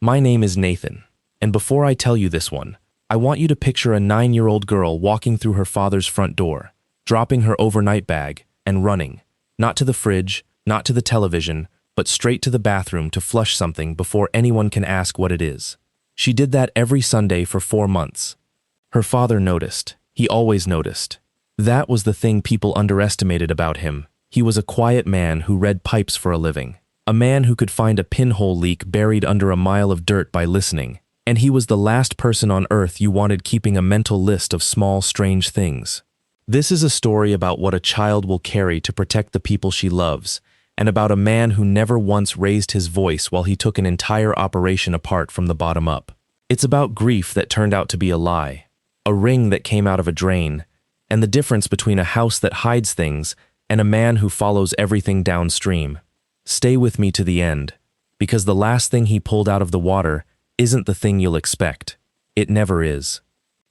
My name is Nathan, and before I tell you this one, I want you to picture a 9-year-old girl walking through her father's front door, dropping her overnight bag, and running, not to the fridge, not to the television, but straight to the bathroom to flush something before anyone can ask what it is. She did that every Sunday for 4 months. Her father noticed. He always noticed. That was the thing people underestimated about him. He was a quiet man who read pipes for a living. A man who could find a pinhole leak buried under a mile of dirt by listening. And he was the last person on earth you wanted keeping a mental list of small, strange things. This is a story about what a child will carry to protect the people she loves, and about a man who never once raised his voice while he took an entire operation apart from the bottom up. It's about grief that turned out to be a lie, a ring that came out of a drain, and the difference between a house that hides things and a man who follows everything downstream. Stay with me to the end, because the last thing he pulled out of the water isn't the thing you'll expect. It never is.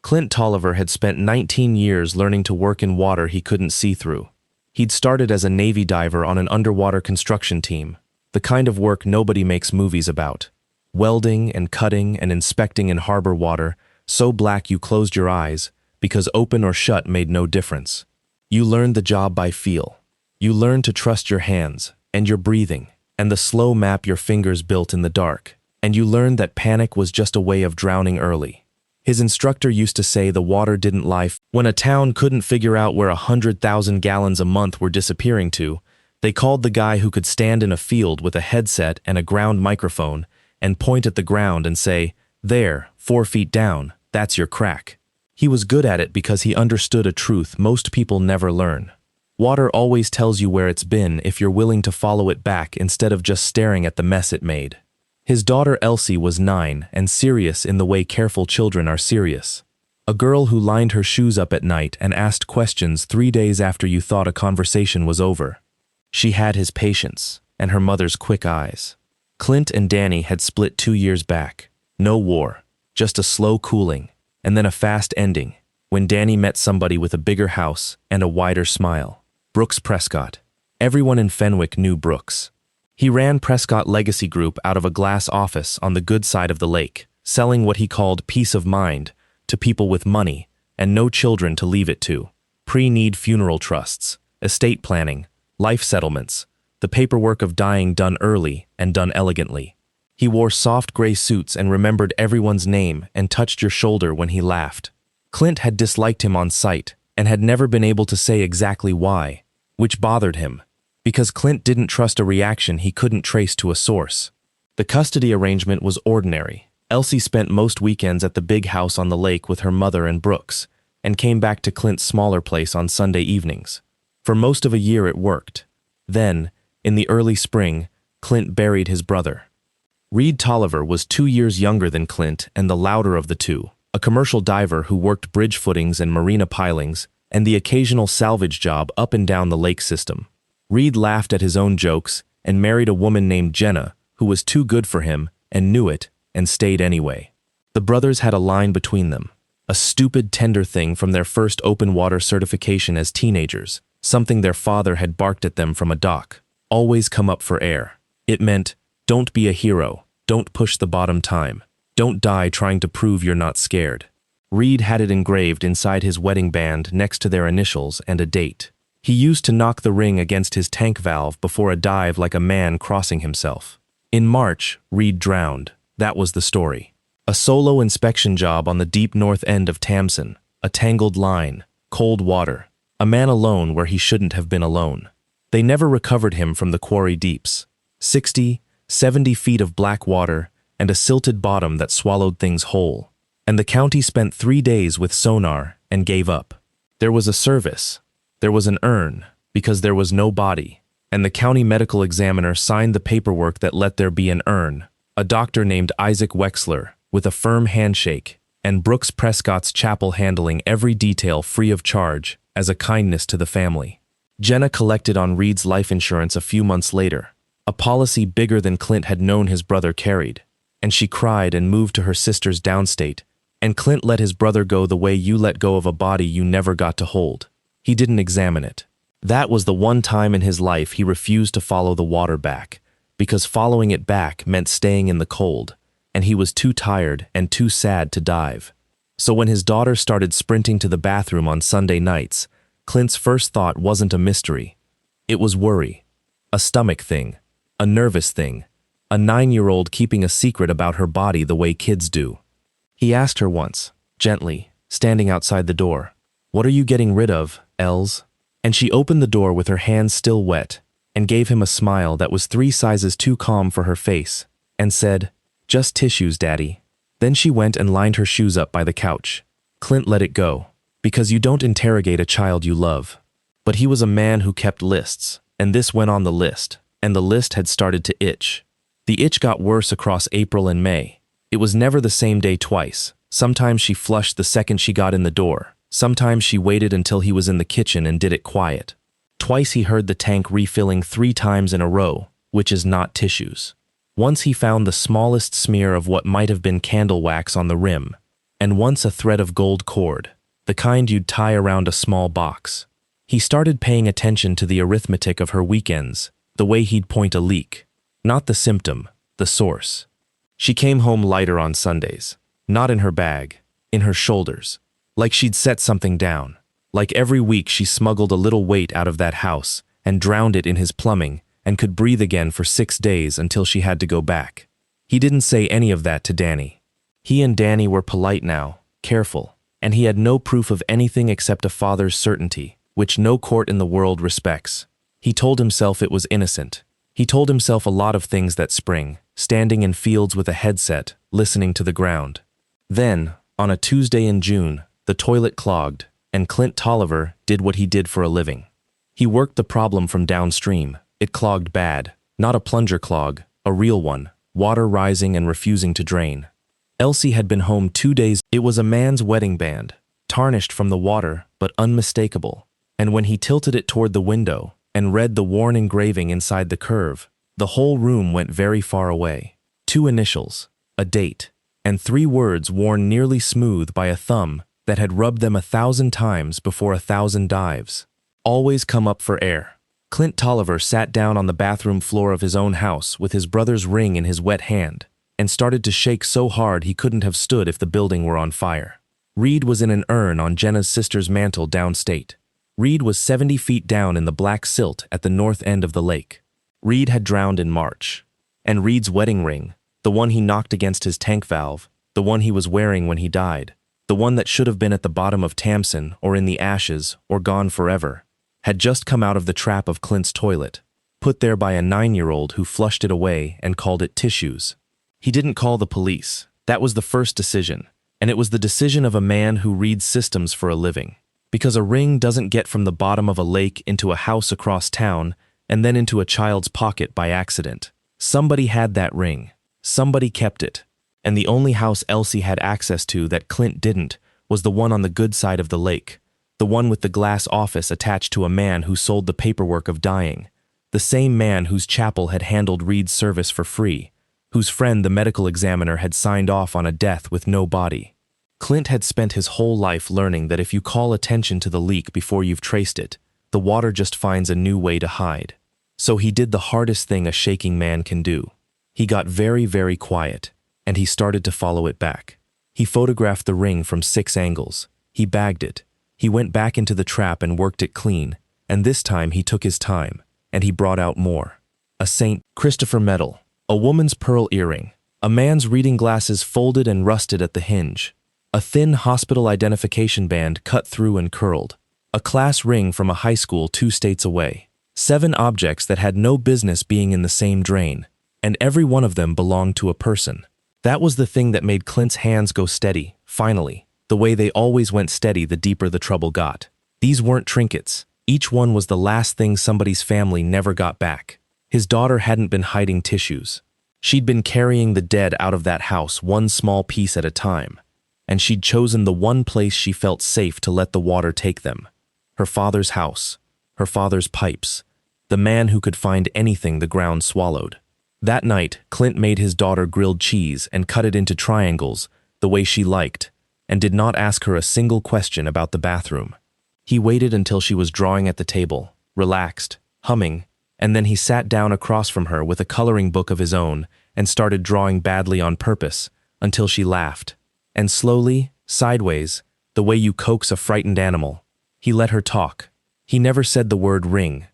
Clint Tolliver had spent 19 years learning to work in water he couldn't see through. He'd started as a Navy diver on an underwater construction team, the kind of work nobody makes movies about. Welding and cutting and inspecting in harbor water, so black you closed your eyes, because open or shut made no difference. You learned the job by feel. You learned to trust your hands, and your breathing, and the slow map your fingers built in the dark. And you learned that panic was just a way of drowning early. His instructor used to say the water didn't lie. When a town couldn't figure out where 100,000 gallons a month were disappearing to, they called the guy who could stand in a field with a headset and a ground microphone and point at the ground and say, "There, 4 feet down, that's your crack." He was good at it because he understood a truth most people never learn. Water always tells you where it's been if you're willing to follow it back instead of just staring at the mess it made. His daughter Elsie was 9 and serious in the way careful children are serious. A girl who lined her shoes up at night and asked questions 3 days after you thought a conversation was over. She had his patience and her mother's quick eyes. Clint and Danny had split 2 years back. No war, just a slow cooling, and then a fast ending, when Danny met somebody with a bigger house and a wider smile. Brooks Prescott. Everyone in Fenwick knew Brooks. He ran Prescott Legacy Group out of a glass office on the good side of the lake, selling what he called peace of mind to people with money and no children to leave it to. Pre-need funeral trusts, estate planning, life settlements, the paperwork of dying done early and done elegantly. He wore soft gray suits and remembered everyone's name and touched your shoulder when he laughed. Clint had disliked him on sight and had never been able to say exactly why, which bothered him, because Clint didn't trust a reaction he couldn't trace to a source. The custody arrangement was ordinary. Elsie spent most weekends at the big house on the lake with her mother and Brooks, and came back to Clint's smaller place on Sunday evenings. For most of a year it worked. Then, in the early spring, Clint buried his brother. Reed Tolliver was 2 years younger than Clint and the louder of the two, a commercial diver who worked bridge footings and marina pilings and the occasional salvage job up and down the lake system. Reed laughed at his own jokes and married a woman named Jenna, who was too good for him and knew it and stayed anyway. The brothers had a line between them, a stupid tender thing from their first open water certification as teenagers, something their father had barked at them from a dock. Always come up for air. It meant, don't be a hero, don't push the bottom time, don't die trying to prove you're not scared. Reed had it engraved inside his wedding band next to their initials and a date. He used to knock the ring against his tank valve before a dive like a man crossing himself. In March, Reed drowned. That was the story. A solo inspection job on the deep north end of Tamsin, a tangled line, cold water, a man alone where he shouldn't have been alone. They never recovered him from the quarry deeps. 60, 70 feet of black water and a silted bottom that swallowed things whole. And the county spent 3 days with sonar and gave up. There was a service. There was an urn, because there was no body, and the county medical examiner signed the paperwork that let there be an urn, a doctor named Isaac Wexler, with a firm handshake, and Brooks Prescott's chapel handling every detail free of charge, as a kindness to the family. Jenna collected on Reed's life insurance a few months later, a policy bigger than Clint had known his brother carried, and she cried and moved to her sister's downstate, and Clint let his brother go the way you let go of a body you never got to hold. He didn't examine it. That was the one time in his life he refused to follow the water back, because following it back meant staying in the cold, and he was too tired and too sad to dive. So when his daughter started sprinting to the bathroom on Sunday nights, Clint's first thought wasn't a mystery. It was worry. A stomach thing. A nervous thing. A 9-year-old keeping a secret about her body the way kids do. He asked her once, gently, standing outside the door, "What are you getting rid of, Els?" And she opened the door with her hands still wet, and gave him a smile that was 3 sizes too calm for her face, and said, "Just tissues, Daddy." Then she went and lined her shoes up by the couch. Clint let it go, because you don't interrogate a child you love. But he was a man who kept lists, and this went on the list, and the list had started to itch. The itch got worse across April and May. It was never the same day twice. Sometimes she flushed the second she got in the door. Sometimes she waited until he was in the kitchen and did it quiet. Twice he heard the tank refilling 3 times in a row, which is not tissues. Once he found the smallest smear of what might have been candle wax on the rim, and once a thread of gold cord, the kind you'd tie around a small box. He started paying attention to the arithmetic of her weekends, the way he'd point a leak. Not the symptom, the source. She came home lighter on Sundays, not in her bag, in her shoulders, like she'd set something down. Like every week she smuggled a little weight out of that house and drowned it in his plumbing and could breathe again for 6 days until she had to go back. He didn't say any of that to Danny. He and Danny were polite now, careful, and he had no proof of anything except a father's certainty, which no court in the world respects. He told himself it was innocent. He told himself a lot of things that spring, standing in fields with a headset, listening to the ground. Then, on a Tuesday in June, the toilet clogged, and Clint Tolliver did what he did for a living. He worked the problem from downstream. It clogged bad, not a plunger clog, a real one, water rising and refusing to drain. Elsie had been home 2 days. It was a man's wedding band, tarnished from the water, but unmistakable. And when he tilted it toward the window and read the worn engraving inside the curve, the whole room went very far away. 2 initials, a date, and 3 words worn nearly smooth by a thumb that had rubbed them 1,000 times before 1,000 dives. Always come up for air. Clint Tolliver sat down on the bathroom floor of his own house with his brother's ring in his wet hand and started to shake so hard he couldn't have stood if the building were on fire. Reed was in an urn on Jenna's sister's mantel downstate. Reed was 70 feet down in the black silt at the north end of the lake. Reed had drowned in March. And Reed's wedding ring, the one he knocked against his tank valve, the one he was wearing when he died, the one that should have been at the bottom of Tamsin or in the ashes or gone forever, had just come out of the trap of Clint's toilet, put there by a 9-year-old who flushed it away and called it tissues. He didn't call the police. That was the first decision, and it was the decision of a man who reads systems for a living. Because a ring doesn't get from the bottom of a lake into a house across town and then into a child's pocket by accident. Somebody had that ring. Somebody kept it. And the only house Elsie had access to that Clint didn't was the one on the good side of the lake. The one with the glass office attached to a man who sold the paperwork of dying. The same man whose chapel had handled Reed's service for free, whose friend the medical examiner had signed off on a death with no body. Clint had spent his whole life learning that if you call attention to the leak before you've traced it, the water just finds a new way to hide. So he did the hardest thing a shaking man can do. He got very, very quiet, and he started to follow it back. He photographed the ring from 6 angles. He bagged it. He went back into the trap and worked it clean, and this time he took his time, and he brought out more. A St. Christopher medal, a woman's pearl earring, a man's reading glasses folded and rusted at the hinge, a thin hospital identification band cut through and curled, a class ring from a high school 2 states away, 7 objects that had no business being in the same drain, and every one of them belonged to a person. That was the thing that made Clint's hands go steady, finally, the way they always went steady the deeper the trouble got. These weren't trinkets. Each one was the last thing somebody's family never got back. His daughter hadn't been hiding tissues. She'd been carrying the dead out of that house one small piece at a time, and she'd chosen the one place she felt safe to let the water take them. Her father's house, her father's pipes, the man who could find anything the ground swallowed. That night, Clint made his daughter grilled cheese and cut it into triangles the way she liked, and did not ask her a single question about the bathroom. He waited until she was drawing at the table, relaxed, humming, and then he sat down across from her with a coloring book of his own and started drawing badly on purpose until she laughed. And slowly, sideways, the way you coax a frightened animal, he let her talk. He never said the word ring.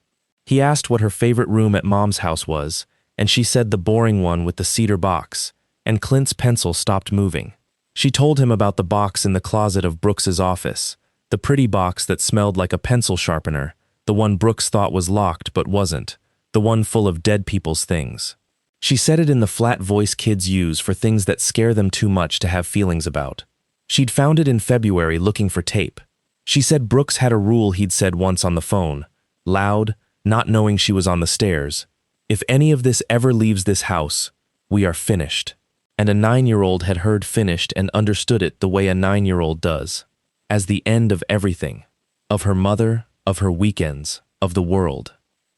He asked what her favorite room at Mom's house was, and she said the boring one with the cedar box, and Clint's pencil stopped moving. She told him about the box in the closet of Brooks's office, the pretty box that smelled like a pencil sharpener, the one Brooks thought was locked but wasn't, the one full of dead people's things. She said it in the flat voice kids use for things that scare them too much to have feelings about. She'd found it in February looking for tape. She said Brooks had a rule he'd said once on the phone, loud, not knowing she was on the stairs. If any of this ever leaves this house, we are finished. And a 9-year-old had heard finished and understood it the way a 9-year-old does, as the end of everything, of her mother, of her weekends, of the world,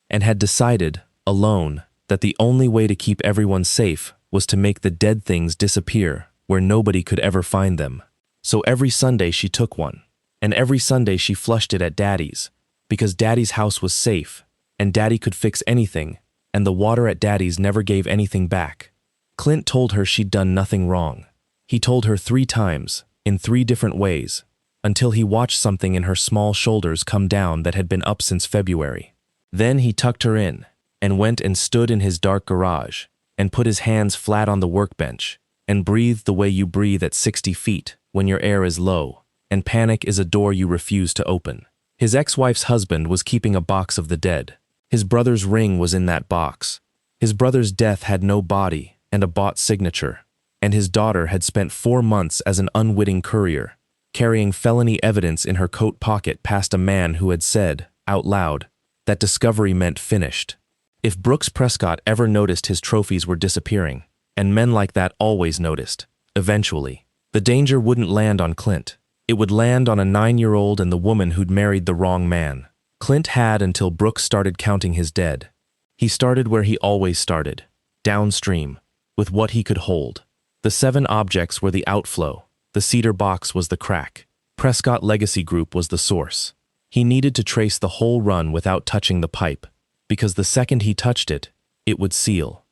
and had decided, alone, that the only way to keep everyone safe was to make the dead things disappear where nobody could ever find them. So every Sunday she took one, and every Sunday she flushed it at Daddy's, because Daddy's house was safe, and Daddy could fix anything, and the water at Daddy's never gave anything back. Clint told her she'd done nothing wrong. He told her 3 times, in 3 different ways, until he watched something in her small shoulders come down that had been up since February. Then he tucked her in, and went and stood in his dark garage, and put his hands flat on the workbench, and breathed the way you breathe at 60 feet when your air is low, and panic is a door you refuse to open. His ex-wife's husband was keeping a box of the dead. His brother's ring was in that box. His brother's death had no body and a bought signature, and his daughter had spent 4 months as an unwitting courier, carrying felony evidence in her coat pocket past a man who had said, out loud, that discovery meant finished. If Brooks Prescott ever noticed his trophies were disappearing, and men like that always noticed, eventually, the danger wouldn't land on Clint. It would land on a 9-year-old and the woman who'd married the wrong man. Clint had until Brooks started counting his dead. He started where he always started, downstream, with what he could hold. The 7 objects were the outflow. The cedar box was the crack. Prescott Legacy Group was the source. He needed to trace the whole run without touching the pipe, because the second he touched it, it would seal.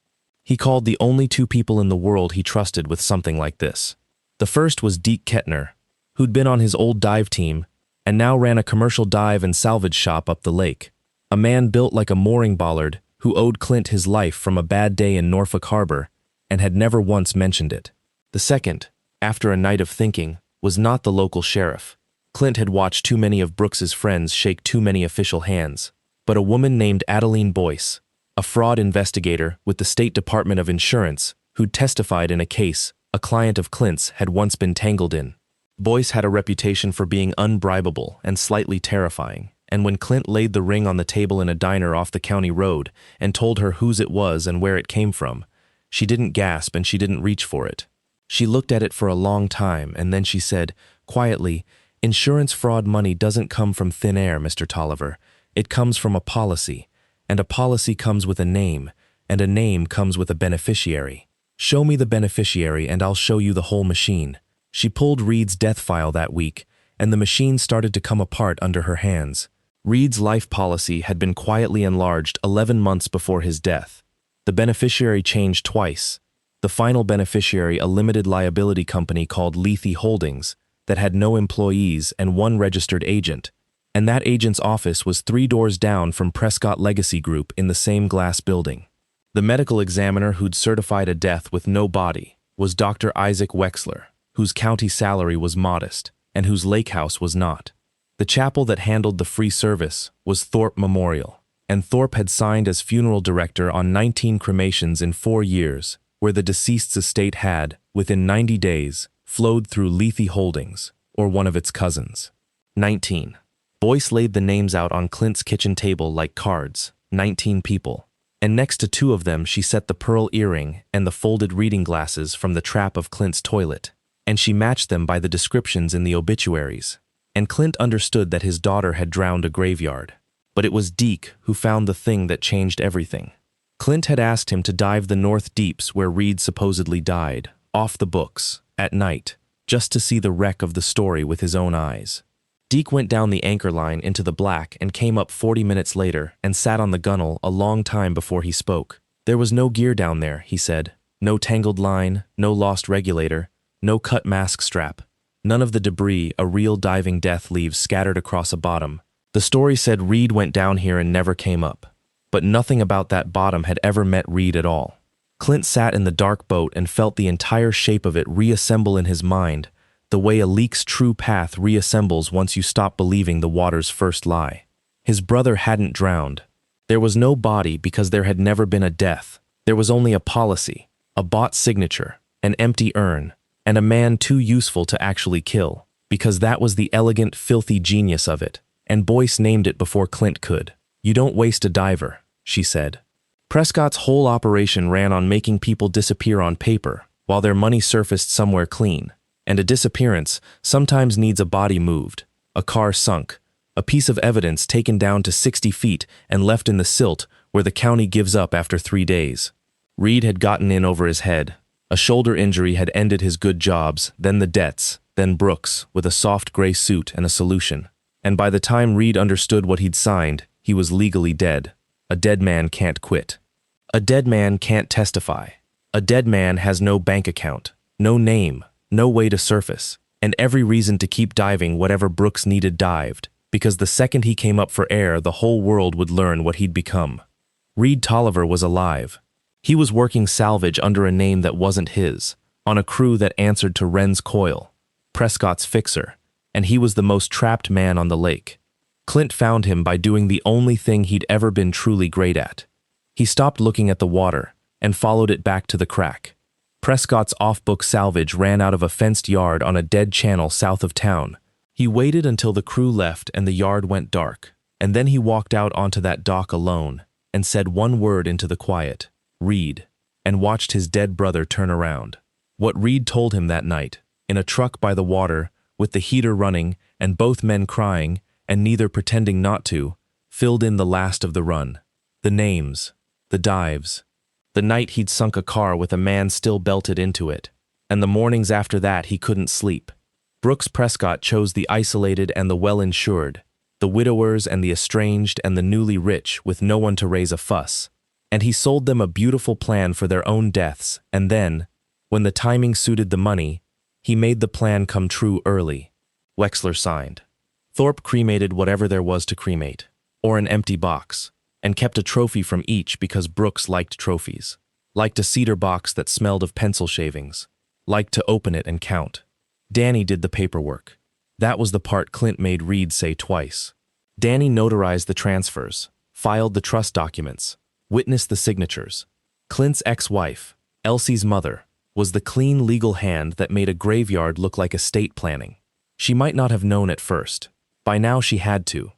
He called the only 2 people in the world he trusted with something like this. The first was Deke Kettner, who'd been on his old dive team and now ran a commercial dive and salvage shop up the lake. A man built like a mooring bollard who owed Clint his life from a bad day in Norfolk Harbor and had never once mentioned it. The second, after a night of thinking, was not the local sheriff. Clint had watched too many of Brooks's friends shake too many official hands, but a woman named Adeline Boyce, a fraud investigator with the State Department of Insurance who'd testified in a case a client of Clint's had once been tangled in. Boyce had a reputation for being unbribable and slightly terrifying, and when Clint laid the ring on the table in a diner off the county road and told her whose it was and where it came from, she didn't gasp and she didn't reach for it. She looked at it for a long time and then she said, quietly, "Insurance fraud money doesn't come from thin air, Mr. Tolliver. It comes from a policy, and a policy comes with a name, and a name comes with a beneficiary. Show me the beneficiary and I'll show you the whole machine." She pulled Reed's death file that week, and the machine started to come apart under her hands. Reed's life policy had been quietly enlarged 11 months before his death. The beneficiary changed twice. The final beneficiary, a limited liability company called Lethe Holdings, that had no employees and 1 registered agent, and that agent's office was 3 doors down from Prescott Legacy Group in the same glass building. The medical examiner who'd certified a death with no body was Dr. Isaac Wexler, whose county salary was modest and whose lake house was not. The chapel that handled the free service was Thorpe Memorial, and Thorpe had signed as funeral director on 19 cremations in 4 years, where the deceased's estate had, within 90 days, flowed through Lethe Holdings, or one of its cousins. 19. Boyce laid the names out on Clint's kitchen table like cards, 19 people, and next to 2 of them she set the pearl earring and the folded reading glasses from the trap of Clint's toilet, and she matched them by the descriptions in the obituaries. And Clint understood that his daughter had drowned a graveyard. But it was Deke who found the thing that changed everything. Clint had asked him to dive the North Deeps where Reed supposedly died, off the books, at night, just to see the wreck of the story with his own eyes. Deke went down the anchor line into the black and came up 40 minutes later and sat on the gunwale a long time before he spoke. "There was no gear down there," he said. No tangled line, no lost regulator, no cut mask strap. None of the debris a real diving death leaves scattered across a bottom. The story said Reed went down here and never came up. But nothing about that bottom had ever met Reed at all. Clint sat in the dark boat and felt the entire shape of it reassemble in his mind, the way a leak's true path reassembles once you stop believing the water's first lie. His brother hadn't drowned. There was no body because there had never been a death. There was only a policy, a bought signature, an empty urn, and a man too useful to actually kill, because that was the elegant, filthy genius of it, and Boyce named it before Clint could. "You don't waste a diver," she said. Prescott's whole operation ran on making people disappear on paper, while their money surfaced somewhere clean. And a disappearance sometimes needs a body moved, a car sunk, a piece of evidence taken down to 60 feet and left in the silt where the county gives up after 3 days. Reed had gotten in over his head. A shoulder injury had ended his good jobs, then the debts, then Brooks, with a soft gray suit and a solution. And by the time Reed understood what he'd signed, he was legally dead. A dead man can't quit. A dead man can't testify. A dead man has no bank account, no name, no way to surface, and every reason to keep diving whatever Brooks needed dived, because the second he came up for air, the whole world would learn what he'd become. Reed Tolliver was alive. He was working salvage under a name that wasn't his, on a crew that answered to Wren's Coil, Prescott's fixer, and he was the most trapped man on the lake. Clint found him by doing the only thing he'd ever been truly great at. He stopped looking at the water and followed it back to the crack. Prescott's off-book salvage ran out of a fenced yard on a dead channel south of town. He waited until the crew left and the yard went dark, and then he walked out onto that dock alone and said one word into the quiet, "Reed," and watched his dead brother turn around. What Reed told him that night, in a truck by the water, with the heater running and both men crying and neither pretending not to, filled in the last of the run. The names, the dives, the night he'd sunk a car with a man still belted into it, and the mornings after that he couldn't sleep. Brooks Prescott chose the isolated and the well-insured, the widowers and the estranged and the newly rich with no one to raise a fuss, and he sold them a beautiful plan for their own deaths, and then, when the timing suited the money, he made the plan come true early. Wexler signed. Thorpe cremated whatever there was to cremate, or an empty box, and kept a trophy from each because Brooks liked trophies, liked a cedar box that smelled of pencil shavings, liked to open it and count. Danny did the paperwork. That was the part Clint made Reed say twice. Danny notarized the transfers, filed the trust documents, witnessed the signatures. Clint's ex-wife, Elsie's mother, was the clean legal hand that made a graveyard look like estate planning. She might not have known at first. By now she had to.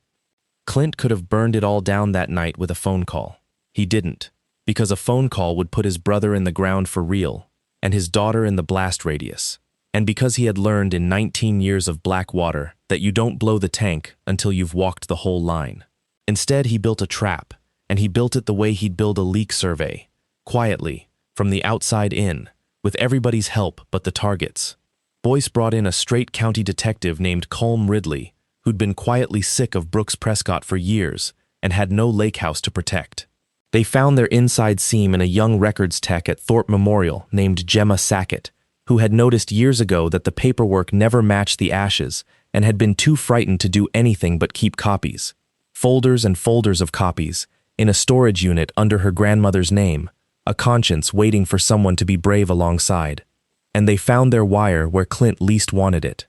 Clint could have burned it all down that night with a phone call. He didn't, because a phone call would put his brother in the ground for real, and his daughter in the blast radius, and because he had learned in 19 years of black water that you don't blow the tank until you've walked the whole line. Instead, he built a trap, and he built it the way he'd build a leak survey, quietly, from the outside in, with everybody's help but the target's. Boyce brought in a straight county detective named Colm Ridley, who'd been quietly sick of Brooks Prescott for years and had no lake house to protect. They found their inside seam in a young records tech at Thorpe Memorial named Gemma Sackett, who had noticed years ago that the paperwork never matched the ashes and had been too frightened to do anything but keep copies. Folders and folders of copies, in a storage unit under her grandmother's name, a conscience waiting for someone to be brave alongside. And they found their wire where Clint least wanted it.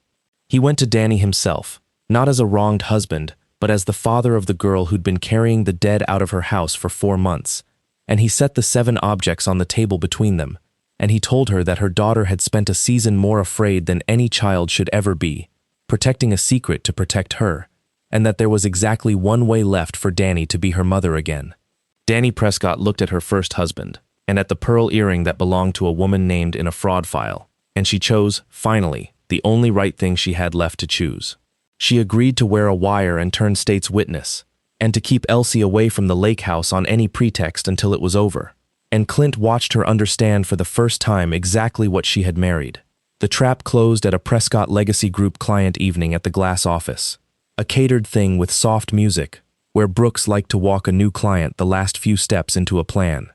He went to Danny himself, not as a wronged husband, but as the father of the girl who'd been carrying the dead out of her house for 4 months, and he set the 7 objects on the table between them, and he told her that her daughter had spent a season more afraid than any child should ever be, protecting a secret to protect her, and that there was exactly one way left for Danny to be her mother again. Danny Prescott looked at her first husband, and at the pearl earring that belonged to a woman named in a fraud file, and she chose, finally, the only right thing she had left to choose. She agreed to wear a wire and turn state's witness, and to keep Elsie away from the lake house on any pretext until it was over. And Clint watched her understand for the first time exactly what she had married. The trap closed at a Prescott Legacy Group client evening at the glass office, a catered thing with soft music, where Brooks liked to walk a new client the last few steps into a plan.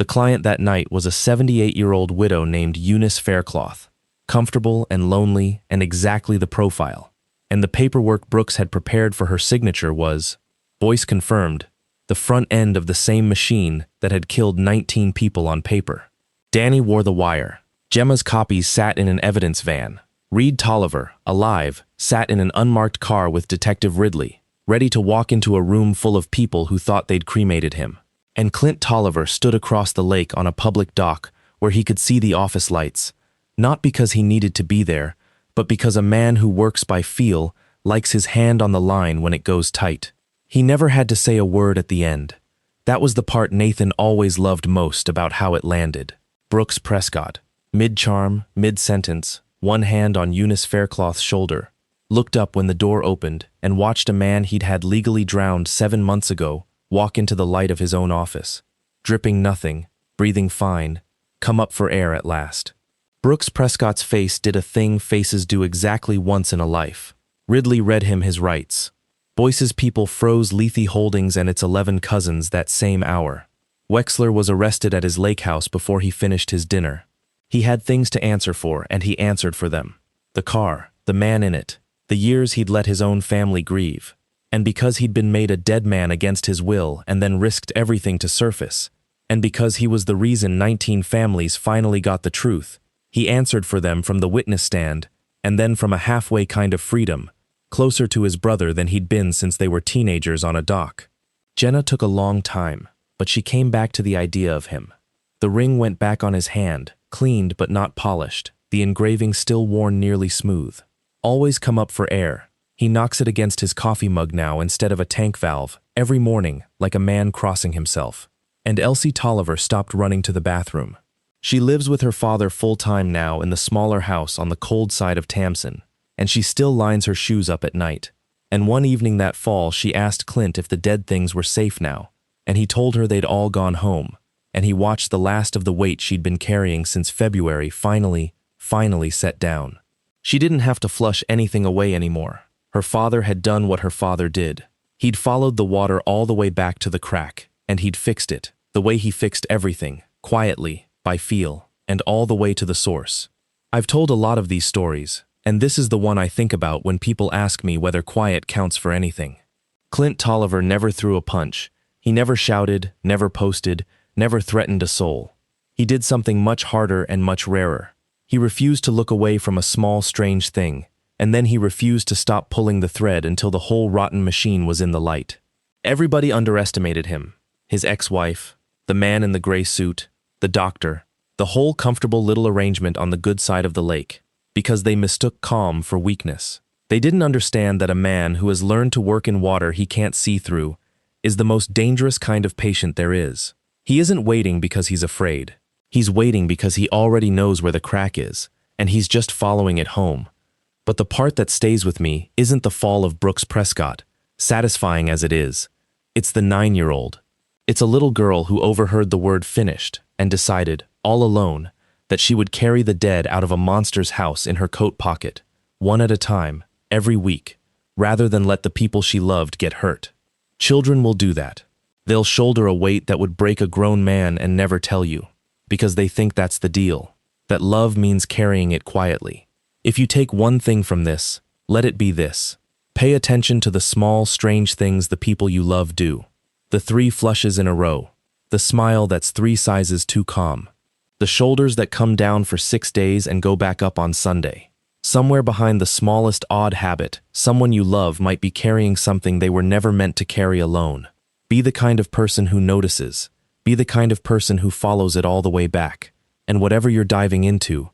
The client that night was a 78-year-old widow named Eunice Faircloth, comfortable and lonely and exactly the profile. And the paperwork Brooks had prepared for her signature was, voice confirmed, the front end of the same machine that had killed 19 people on paper. Danny wore the wire. Gemma's copies sat in an evidence van. Reed Tolliver, alive, sat in an unmarked car with Detective Ridley, ready to walk into a room full of people who thought they'd cremated him. And Clint Tolliver stood across the lake on a public dock where he could see the office lights, not because he needed to be there, but because a man who works by feel likes his hand on the line when it goes tight. He never had to say a word at the end. That was the part Nathan always loved most about how it landed. Brooks Prescott, mid-charm, mid-sentence, one hand on Eunice Faircloth's shoulder, looked up when the door opened and watched a man he'd had legally drowned 7 months ago walk into the light of his own office, dripping nothing, breathing fine, come up for air at last. Brooks Prescott's face did a thing faces do exactly once in a life. Ridley read him his rights. Boyce's people froze Lethe Holdings and its 11 cousins that same hour. Wexler was arrested at his lake house before he finished his dinner. He had things to answer for, and he answered for them. The car, the man in it, the years he'd let his own family grieve. And because he'd been made a dead man against his will and then risked everything to surface, and because he was the reason 19 families finally got the truth, he answered for them from the witness stand, and then from a halfway kind of freedom, closer to his brother than he'd been since they were teenagers on a dock. Jenna took a long time, but she came back to the idea of him. The ring went back on his hand, cleaned but not polished, the engraving still worn nearly smooth. Always come up for air. He knocks it against his coffee mug now instead of a tank valve, every morning, like a man crossing himself. And Elsie Tolliver stopped running to the bathroom. She lives with her father full-time now in the smaller house on the cold side of Tamsin, and she still lines her shoes up at night. And one evening that fall, she asked Clint if the dead things were safe now, and he told her they'd all gone home, and he watched the last of the weight she'd been carrying since February finally set down. She didn't have to flush anything away anymore. Her father had done what her father did. He'd followed the water all the way back to the crack, and he'd fixed it, the way he fixed everything, quietly, by feel, and all the way to the source. I've told a lot of these stories, and this is the one I think about when people ask me whether quiet counts for anything. Clint Tolliver never threw a punch. He never shouted, never posted, never threatened a soul. He did something much harder and much rarer. He refused to look away from a small, strange thing, and then he refused to stop pulling the thread until the whole rotten machine was in the light. Everybody underestimated him. His ex-wife, the man in the gray suit, the doctor, the whole comfortable little arrangement on the good side of the lake, because they mistook calm for weakness. They didn't understand that a man who has learned to work in water he can't see through is the most dangerous kind of patient there is. He isn't waiting because he's afraid. He's waiting because he already knows where the crack is, and he's just following it home. But the part that stays with me isn't the fall of Brooks Prescott, satisfying as it is. It's the 9-year-old. It's a little girl who overheard the word finished and decided, all alone, that she would carry the dead out of a monster's house in her coat pocket, one at a time, every week, rather than let the people she loved get hurt. Children will do that. They'll shoulder a weight that would break a grown man and never tell you, because they think that's the deal, that love means carrying it quietly. If you take one thing from this, let it be this. Pay attention to the small, strange things the people you love do. The 3 flushes in a row. The smile that's 3 sizes too calm. The shoulders that come down for 6 days and go back up on Sunday. Somewhere behind the smallest odd habit, someone you love might be carrying something they were never meant to carry alone. Be the kind of person who notices. Be the kind of person who follows it all the way back. And whatever you're diving into,